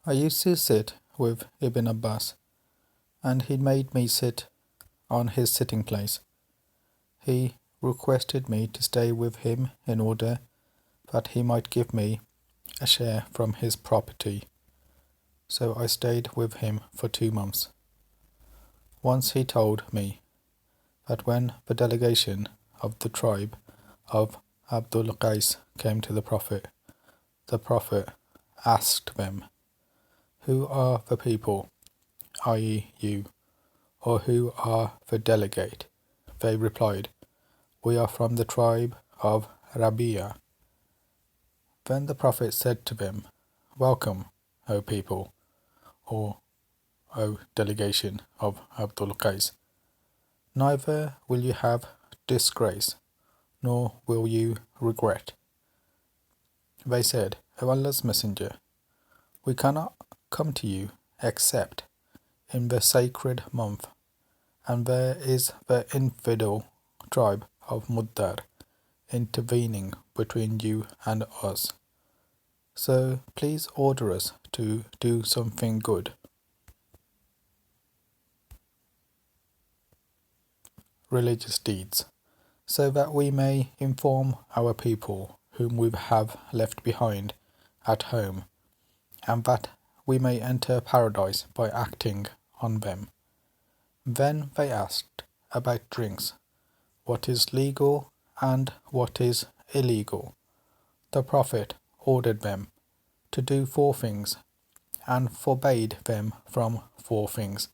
I used to sit with Ibn Abbas, and he made me sit on his sitting place. He requested me to stay with him in order that he might give me a share from his property. So I stayed with him for 2 months. Once he told me that when the delegation of the tribe of Abdul Qais came to the Prophet asked them, "Who are the people, i.e. you, or who are the delegate?" They replied, "We are from the tribe of Rabia." Then the Prophet said to them, "Welcome, O people, or O delegation of Abdul Qais. Neither will you have disgrace, nor will you regret." They said, "O Allah's Messenger, we cannot come to you except in the sacred month, and there is the infidel tribe of Muddar intervening between you and us. So please order us to do something good." Religious deeds, so that we may inform our people whom we have left behind at home, and that we may enter paradise by acting on them. Then they asked about drinks, what is legal and what is illegal. The Prophet ordered them to do 4 things and forbade them from 4 things.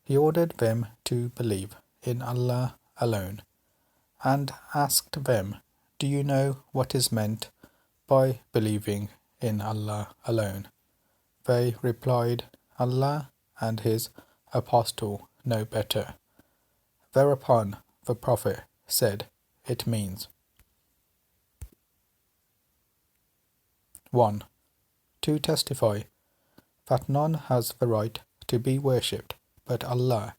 He ordered them to believe in Allah alone, and asked them, "Do you know what is meant by believing in Allah alone?" They replied, "Allah and His Apostle know better." Thereupon the Prophet said, "It means 1. To testify that none has the right to be worshipped but Allah,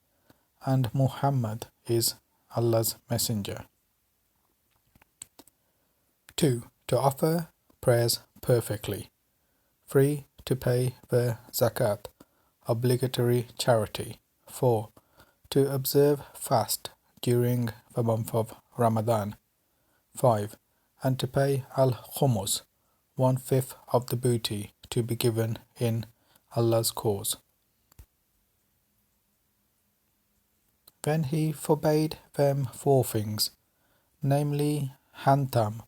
and Muhammad is Allah's messenger. 2. To offer prayers perfectly. 3. To pay the zakat, obligatory charity. 4. To observe fast during the month of Ramadan. 5. And to pay al-khumus, 1/5 of the booty to be given in Allah's cause. Then he forbade them 4 things, namely Hantam,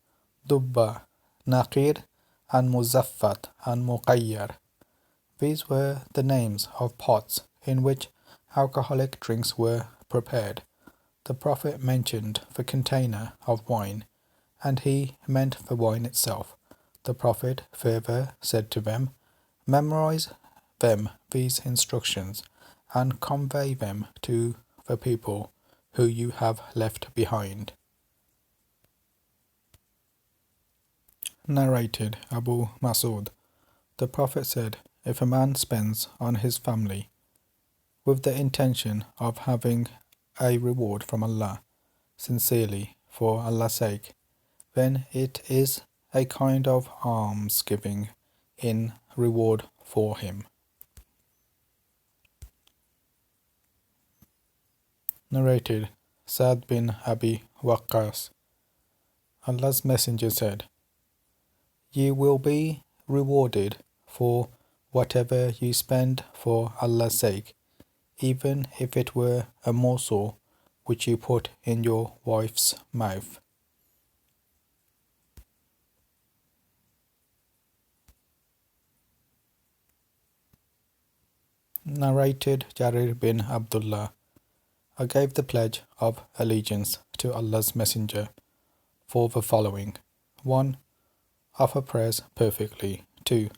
Dubba, Naqir, and Muzaffat and Muqayyar. These were the names of pots in which alcoholic drinks were prepared. The Prophet mentioned the container of wine, and he meant the wine itself. The Prophet further said to them, "Memorize them these instructions, and convey them to the people who you have left behind." Narrated Abu Masud. The Prophet said, "If a man spends on his family with the intention of having a reward from Allah, sincerely, for Allah's sake, then it is a kind of almsgiving in reward for him." Narrated Sa'd bin Abi Waqqas. Allah's Messenger said, "You will be rewarded for whatever you spend for Allah's sake, even if it were a morsel which you put in your wife's mouth." Narrated Jarir bin Abdullah. I gave the pledge of allegiance to Allah's Messenger for the following: 1. Offer prayers perfectly. 2.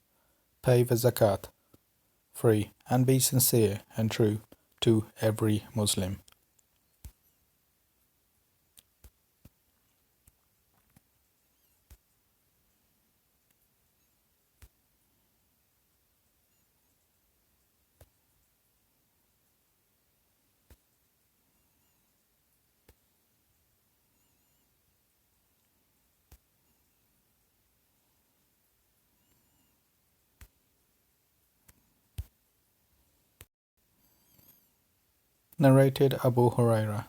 Pay the zakat. 3. And be sincere and true to every Muslim. Narrated Abu Huraira.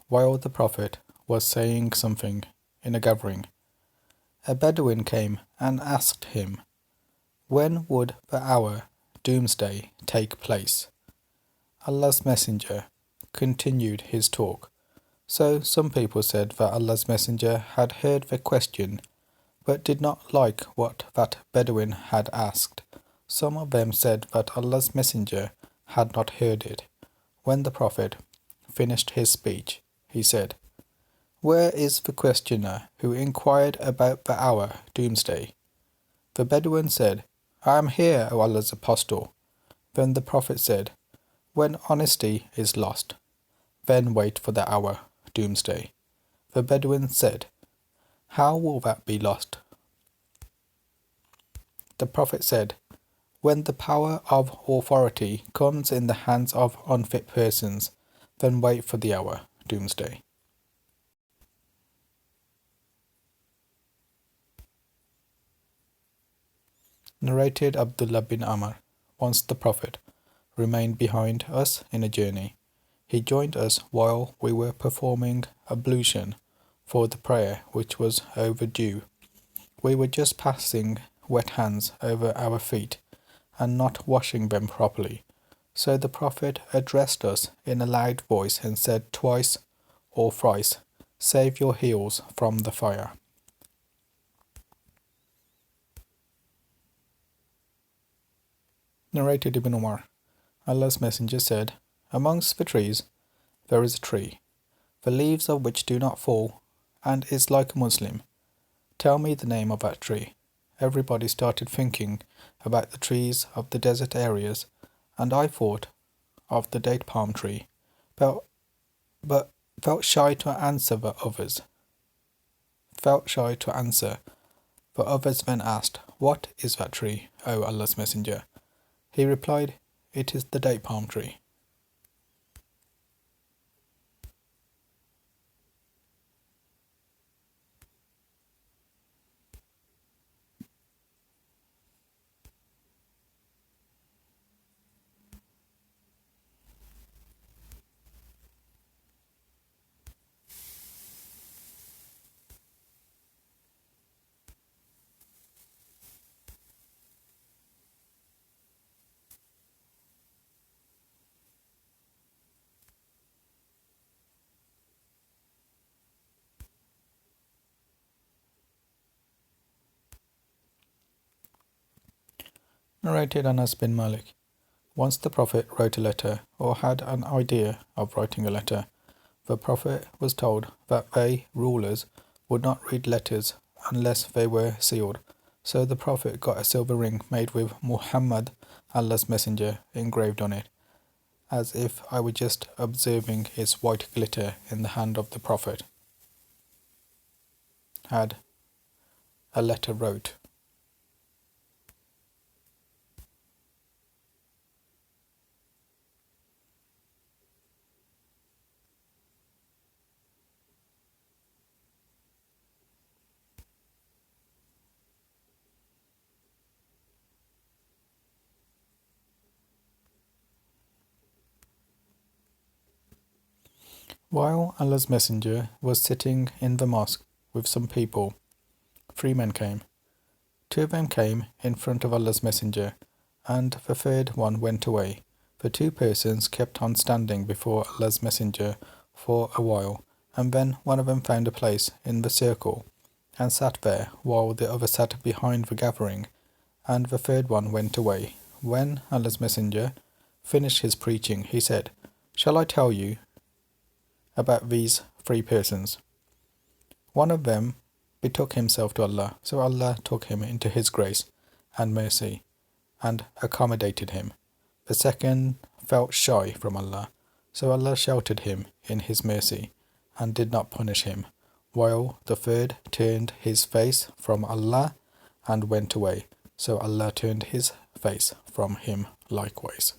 While the Prophet was saying something in a gathering, a Bedouin came and asked him, when would the hour doomsday take place? Allah's Messenger continued his talk. So some people said that Allah's Messenger had heard the question, but did not like what that Bedouin had asked. Some of them said that Allah's Messenger had not heard it. When the Prophet finished his speech, he said, where is the questioner who inquired about the hour doomsday? The Bedouin said, I am here, O Allah's Apostle. Then the Prophet said, when honesty is lost, then wait for the hour doomsday. The Bedouin said, how will that be lost? The Prophet said, when the power of authority comes in the hands of unfit persons, then wait for the hour doomsday. Narrated Abdullah bin Amr. Once the Prophet remained behind us in a journey. He joined us while we were performing ablution for the prayer which was overdue. We were just passing wet hands over our feet and not washing them properly. So the Prophet addressed us in a loud voice and said twice or thrice, save your heels from the fire. Narrated Ibn Umar. Allah's Messenger said, amongst the trees there is a tree, the leaves of which do not fall, and is like a Muslim. Tell me the name of that tree. Everybody started thinking about the trees of the desert areas, and I thought of the date palm tree, but felt shy to answer the others. The others then asked, what is that tree, O Allah's Messenger? He replied, it is the date palm tree. Narrated Anas bin Malik. Once the Prophet wrote a letter, or had an idea of writing a letter. The Prophet was told that they, rulers, would not read letters unless they were sealed. So the Prophet got a silver ring made with Muhammad, Allah's Messenger, engraved on it, as if I were just observing its white glitter in the hand of the Prophet. Had a letter wrote. While Allah's Messenger was sitting in the mosque with some people, 3 men came. 2 of them came in front of Allah's Messenger, and the third one went away. The 2 persons kept on standing before Allah's Messenger for a while, and then one of them found a place in the circle, and sat there, while the other sat behind the gathering, and the third one went away. When Allah's Messenger finished his preaching, he said, shall I tell you about these 3 persons? One of them betook himself to Allah, so Allah took him into His grace and mercy and accommodated him. The second felt shy from Allah, so Allah sheltered him in His mercy and did not punish him, while the third turned his face from Allah and went away, so Allah turned His face from him likewise.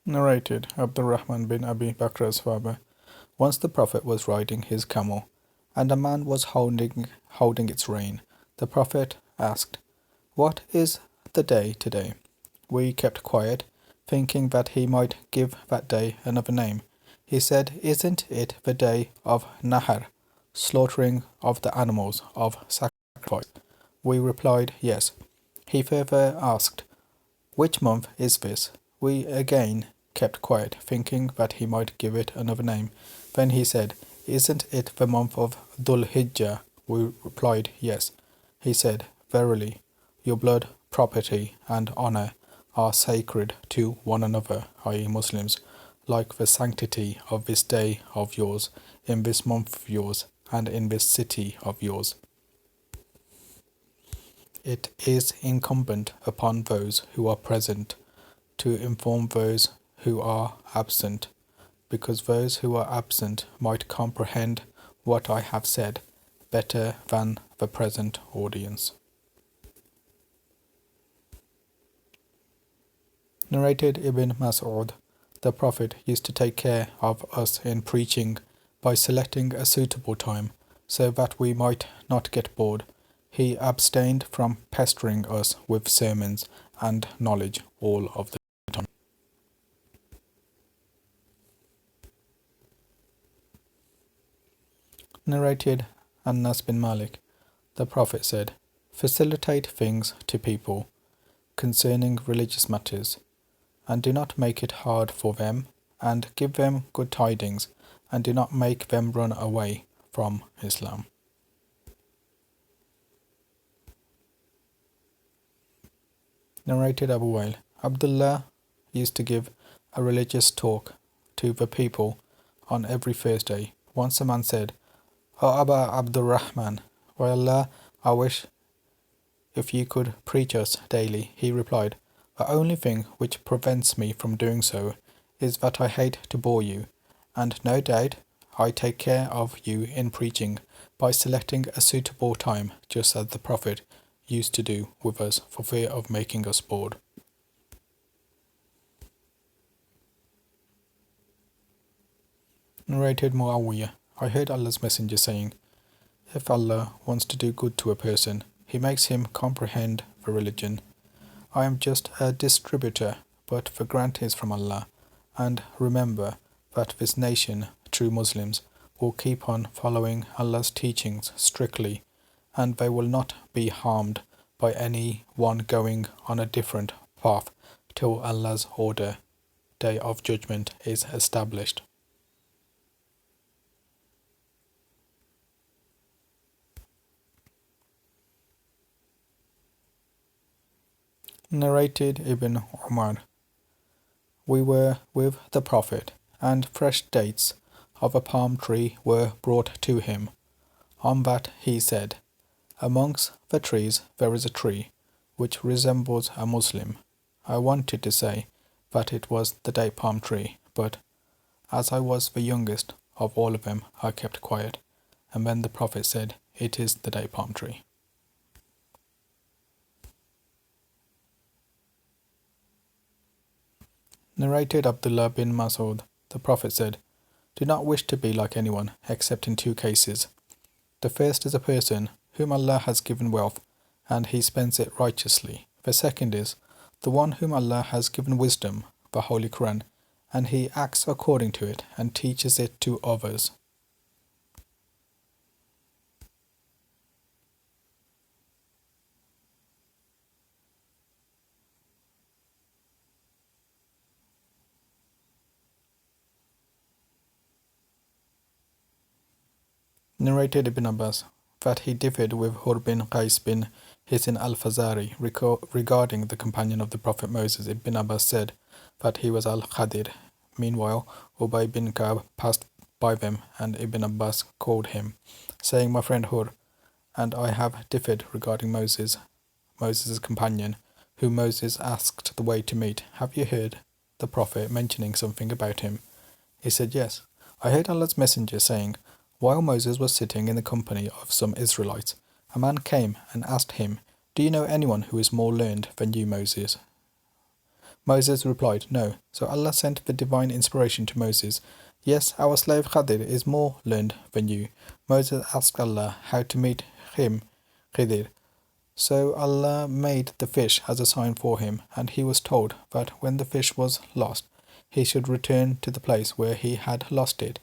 Narrated Abdurrahman bin Abi Bakr's father. Once the Prophet was riding his camel, and a man was holding its rein. The Prophet asked, "What is the day today?" We kept quiet, thinking that he might give that day another name. He said, "Isn't it the day of Nahar, slaughtering of the animals of sacrifice?" We replied, "Yes." He further asked, "Which month is this?" We again kept quiet, thinking that he might give it another name. Then he said, "Isn't it the month of Dhul Hijjah?" We replied, "Yes." He said, "Verily, your blood, property, and honor are sacred to one another, i.e. Muslims, like the sanctity of this day of yours, in this month of yours, and in this city of yours. It is incumbent upon those who are present to inform those who are absent, because those who are absent might comprehend what I have said better than the present audience." Narrated Ibn Mas'ud. The Prophet used to take care of us in preaching by selecting a suitable time, so that we might not get bored. He abstained from pestering us with sermons and knowledge all of the time. Narrated Anas bin Malik. The Prophet said, "Facilitate things to people concerning religious matters, and do not make it hard for them, and give them good tidings, and do not make them run away from Islam." Narrated Abu Wail. Abdullah used to give a religious talk to the people on every Thursday. Once a man said, "O Aba Abdurrahman, by Allah, I wish if you could preach us daily." He replied, "The only thing which prevents me from doing so is that I hate to bore you, and no doubt I take care of you in preaching by selecting a suitable time, just as the Prophet used to do with us for fear of making us bored." Narrated Muawiyah. I heard Allah's Messenger saying, "If Allah wants to do good to a person, He makes him comprehend the religion. I am just a distributor, but the grant is from Allah. And remember that this nation, true Muslims, will keep on following Allah's teachings strictly, and they will not be harmed by any one going on a different path till Allah's order, Day of Judgment, is established." Narrated Ibn Umar. We were with the Prophet, and fresh dates of a palm tree were brought to him. On that he said, "Amongst the trees there is a tree which resembles a Muslim." I wanted to say that it was the date palm tree, but as I was the youngest of all of them, I kept quiet, and then the Prophet said, "It is the date palm tree." Narrated Abdullah bin Mas'ud. The Prophet said, "Do not wish to be like anyone, except in two cases. The first is a person whom Allah has given wealth, and he spends it righteously. The second is the one whom Allah has given wisdom, the Holy Quran, and he acts according to it and teaches it to others." Narrated Ibn Abbas that he differed with Hur bin Qais bin Hisin al-Fazari regarding the companion of the Prophet Moses. Ibn Abbas said that he was al-Khadir. Meanwhile, Ubay bin Ka'b passed by them, and Ibn Abbas called him, saying, "My friend Hur, and I have differed regarding Moses' companion, whom Moses asked the way to meet. Have you heard the Prophet mentioning something about him?" He said, "Yes. I heard Allah's Messenger saying, while Moses was sitting in the company of some Israelites, a man came and asked him, 'Do you know anyone who is more learned than you, Moses?' Moses replied, No. So Allah sent the divine inspiration to Moses. Yes, our slave Khadir is more learned than you. Moses asked Allah how to meet him, Khadir. So Allah made the fish as a sign for him, and he was told that when the fish was lost, he should return to the place where he had lost it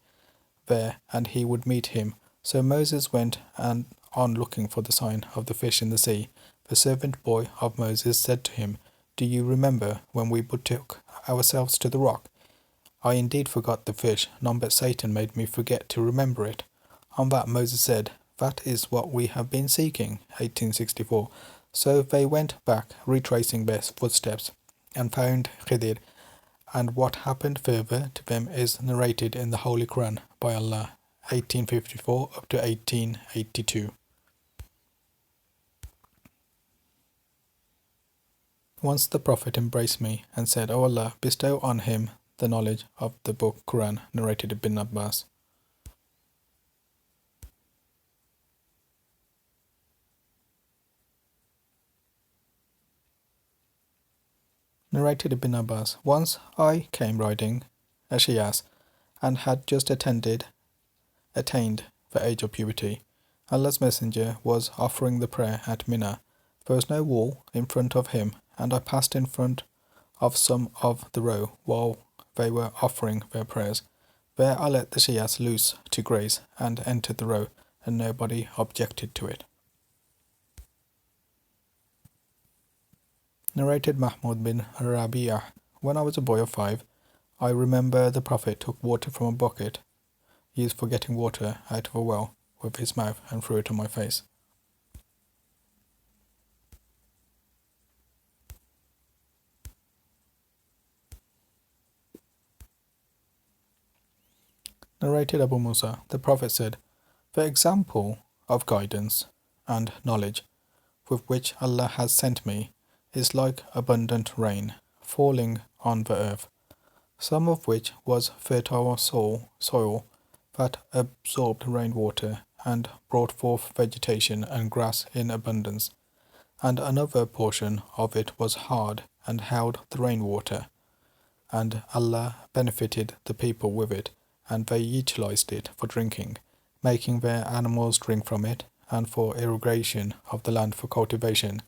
there, and he would meet him. So Moses went and on looking for the sign of the fish in the sea. The servant boy of Moses said to him, Do you remember when we betook ourselves to the rock? I indeed forgot the fish, none but Satan made me forget to remember it. On that Moses said, That is what we have been seeking. 1864. So they went back, retracing their footsteps, and found Khidir, and what happened further to them is narrated in the Holy Quran by Allah, 1854 up to 1882. Once the Prophet embraced me and said, O Allah, bestow on him the knowledge of the book Quran, narrated Ibn Abbas. Narrated Ibn Abbas. Once I came riding a Shias and had just attained the age of puberty. Allah's Messenger was offering the prayer at Mina. There was no wall in front of him, and I passed in front of some of the row while they were offering their prayers. There I let the Shias loose to graze and entered the row, and nobody objected to it. Narrated Mahmud bin Rabi'ah. When I was a boy of 5, I remember the Prophet took water from a bucket used for getting water out of a well with his mouth and threw it on my face. Narrated Abu Musa. The Prophet said, The example of guidance and knowledge with which Allah has sent me is like abundant rain falling on the earth, some of which was fertile soil that absorbed rainwater and brought forth vegetation and grass in abundance, and another portion of it was hard and held the rainwater, and Allah benefited the people with it, and they utilized it for drinking, making their animals drink from it, and for irrigation of the land for cultivation.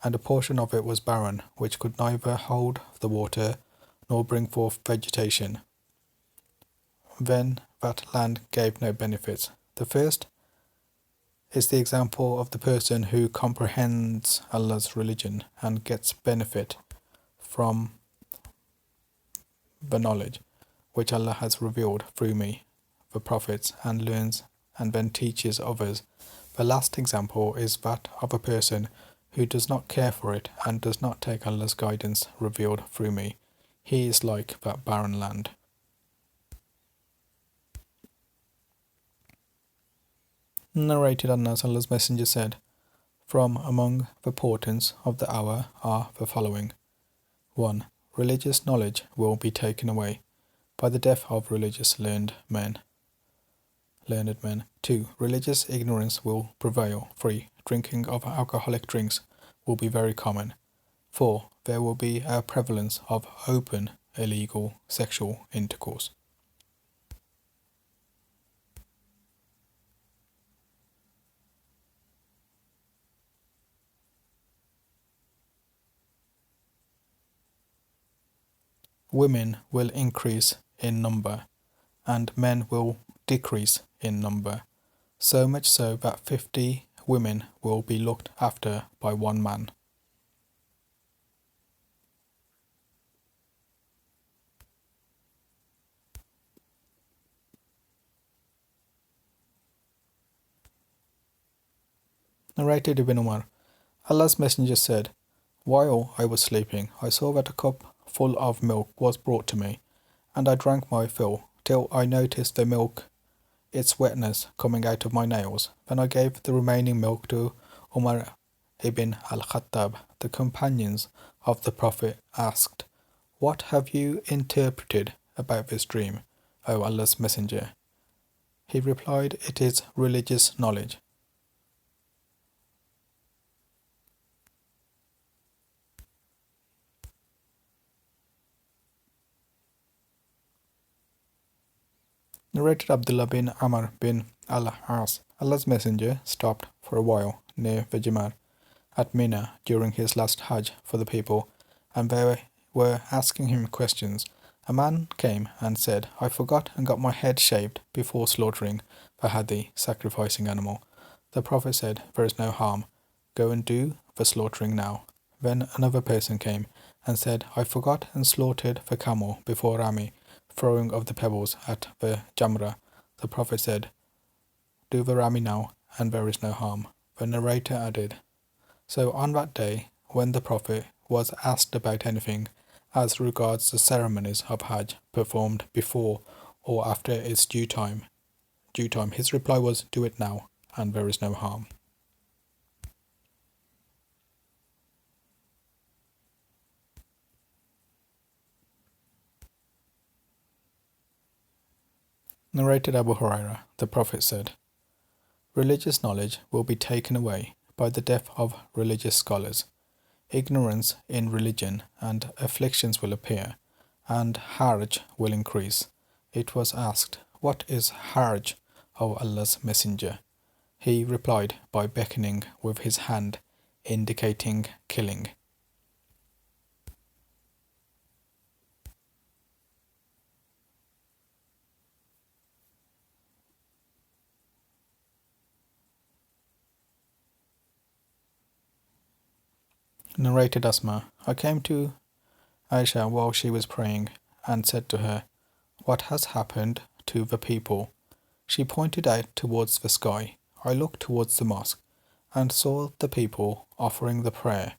And a portion of it was barren, which could neither hold the water nor bring forth vegetation. Then that land gave no benefits. The first is the example of the person who comprehends Allah's religion and gets benefit from the knowledge which Allah has revealed through me, the prophets, and learns and then teaches others. The last example is that of a person who does not care for it and does not take Allah's guidance revealed through me. He is like that barren land. Narrated Anas, Allah's Messenger said, From among the portents of the hour are the following. 1. Religious knowledge will be taken away by the death of religious learned men. 2. Religious ignorance will prevail. 3. Drinking of alcoholic drinks will be very common. 4. There will be a prevalence of open illegal sexual intercourse. Women will increase in number, and men will decrease in number, so much so that 50 women will be looked after by one man. Narrated Ibn Umar. Allah's Messenger said, While I was sleeping, I saw that a cup full of milk was brought to me, and I drank my fill, till I noticed the milk, its wetness, coming out of my nails. Then I gave the remaining milk to Umar ibn al-Khattab. The companions of the Prophet asked, What have you interpreted about this dream, O Allah's Messenger? He replied, It is religious knowledge. Narrated Abdullah bin Amr bin al-As. Allah's Messenger stopped for a while near Vajimar at Mina during his last Hajj for the people, and they were asking him questions. A man came and said, I forgot and got my head shaved before slaughtering the hadi, sacrificing animal. The Prophet said, there is no harm. Go and do the slaughtering now. Then another person came and said, I forgot and slaughtered the camel before Rami, throwing of the pebbles at the Jamra. The Prophet said, do the Rami now, and there is no harm. The narrator added, so on that day, when the Prophet was asked about anything as regards the ceremonies of Hajj performed before or after its due time, his reply was, do it now, and there is no harm. Narrated Abu Huraira, the Prophet said, religious knowledge will be taken away by the death of religious scholars. Ignorance in religion and afflictions will appear, and harj will increase. It was asked, what is harj, O Allah's Messenger? He replied by beckoning with his hand, indicating killing. Narrated Asma, I came to Aisha while she was praying, and said to her, what has happened to the people? She pointed out towards the sky. I looked towards the mosque, and saw the people offering the prayer.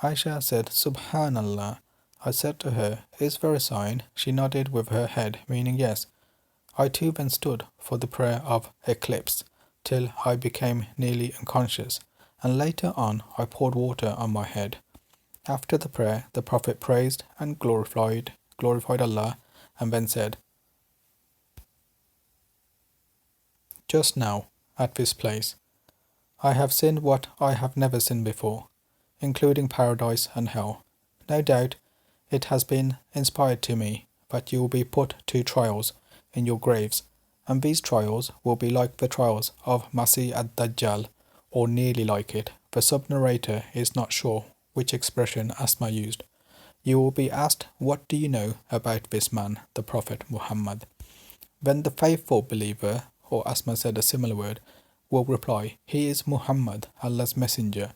Aisha said, Subhanallah. I said to her, is there a sign? She nodded with her head, meaning yes. I too then stood for the prayer of eclipse, till I became nearly unconscious, and later on I poured water on my head. After the prayer, the Prophet praised and glorified Allah, and then said, just now, at this place, I have sinned what I have never sinned before, including paradise and hell. No doubt it has been inspired to me that you will be put to trials in your graves, and these trials will be like the trials of Masih ad-Dajjal, or nearly like it. The sub-narrator is not sure which expression Asma used. You will be asked, what do you know about this man, the Prophet Muhammad? Then the faithful believer, or Asma said a similar word, will reply, he is Muhammad, Allah's Messenger,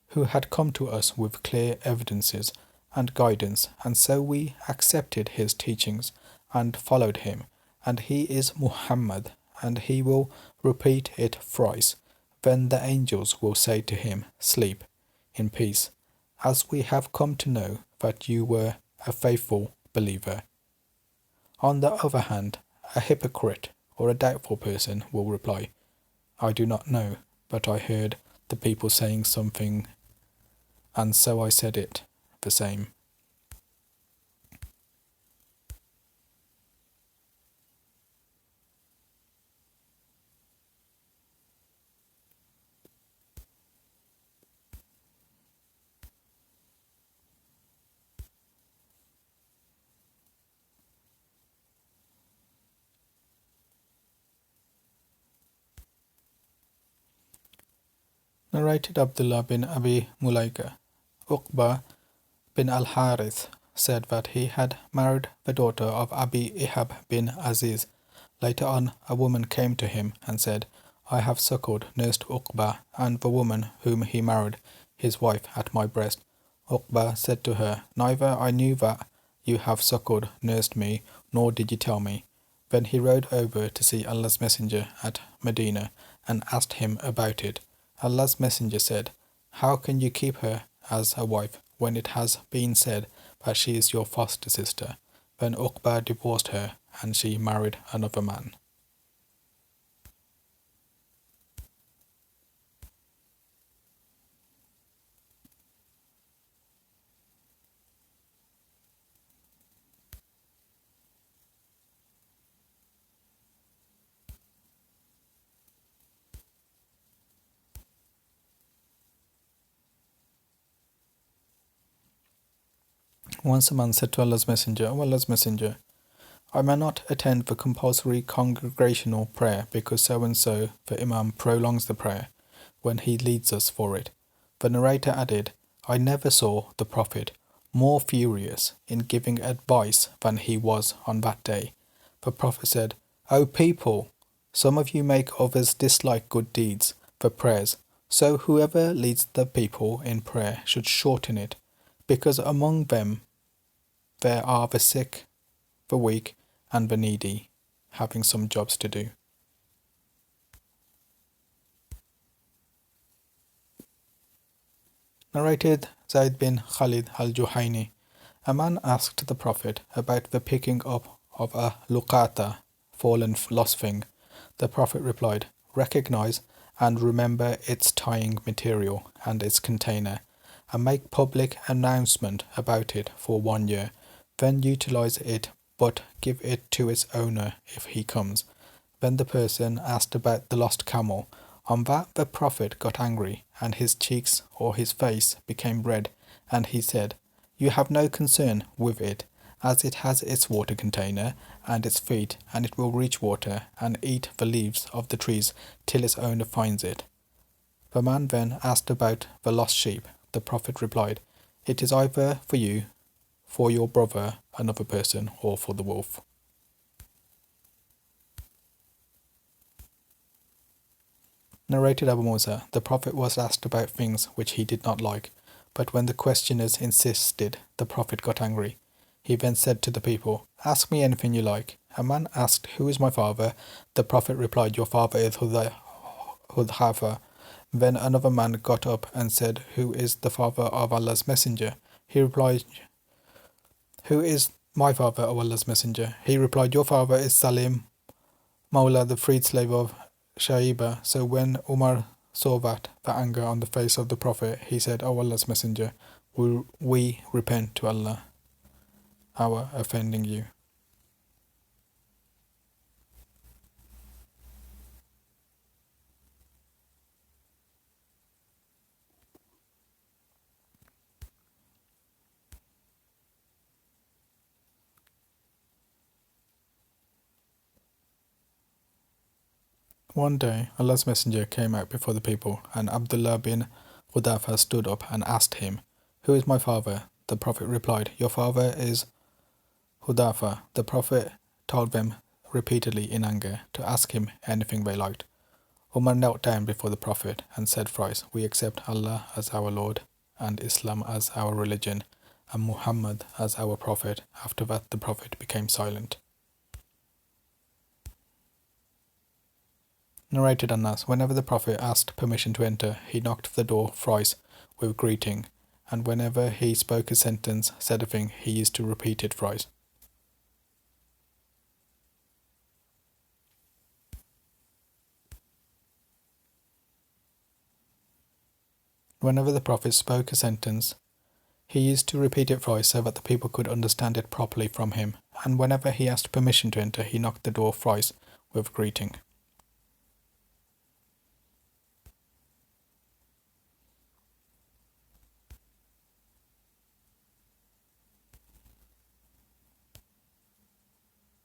who had come to us with clear evidences and guidance, and so we accepted his teachings and followed him, and he is Muhammad, and he will repeat it thrice. Then the angels will say to him, sleep in peace, as we have come to know that you were a faithful believer. On the other hand, a hypocrite or a doubtful person will reply, I do not know, but I heard the people saying something, and so I said it, the same. Narrated Abdullah bin Abi Mulaika. Uqba bin al-Harith said that he had married the daughter of Abi Ihab bin Aziz. Later on, a woman came to him and said, I have suckled, nursed Uqba and the woman whom he married, his wife, at my breast. Uqba said to her, neither I knew that you have suckled, nursed me, nor did you tell me. Then he rode over to see Allah's Messenger at Medina and asked him about it. Allah's Messenger said, how can you keep her as a wife when it has been said that she is your foster sister? Then Uqba divorced her and she married another man. Once a man said to Allah's Messenger, O Allah's Messenger, I may not attend the compulsory congregational prayer because so-and-so, the Imam, prolongs the prayer when he leads us for it. The narrator added, I never saw the Prophet more furious in giving advice than he was on that day. The Prophet said, O people, some of you make others dislike good deeds, the prayers, so whoever leads the people in prayer should shorten it, because among them there are the sick, the weak, and the needy, having some jobs to do. Narrated Zayd bin Khalid al-Juhayni. A man asked the Prophet about the picking up of a luqata, fallen lost thing. The Prophet replied, recognize and remember its tying material and its container, and make public announcement about it for 1 year. Then utilize it, but give it to its owner if he comes. Then the person asked about the lost camel. On that the Prophet got angry, and his cheeks or his face became red, and he said, you have no concern with it, as it has its water container and its feet, and it will reach water and eat the leaves of the trees till its owner finds it. The man then asked about the lost sheep. The Prophet replied, it is either for you, for your brother, another person, or for the wolf. Narrated Abu Musa, the Prophet was asked about things which he did not like, but when the questioners insisted, the Prophet got angry. He then said to the people, ask me anything you like. A man asked, who is my father? The Prophet replied, your father is Hudhafa. Then another man got up and said, who is the father of Allah's Messenger? He replied, who is my father, O Allah's Messenger? He replied, your father is Salim, Mawla, the freed slave of Shaiba. So when Umar saw the anger on the face of the Prophet, he said, O Allah's Messenger, we repent to Allah our offending you. One day, Allah's Messenger came out before the people, and Abdullah bin Hudafa stood up and asked him, who is my father? The Prophet replied, your father is Hudafa. The Prophet told them repeatedly in anger to ask him anything they liked. Umar knelt down before the Prophet and said thrice, we accept Allah as our Lord, and Islam as our religion, and Muhammad as our Prophet. After that the Prophet became silent. Narrated Anas, whenever the Prophet asked permission to enter, he knocked the door thrice with greeting, and whenever he spoke a sentence, said a thing, he used to repeat it thrice. Whenever the Prophet spoke a sentence, he used to repeat it thrice so that the people could understand it properly from him, and whenever he asked permission to enter, he knocked the door thrice with greeting.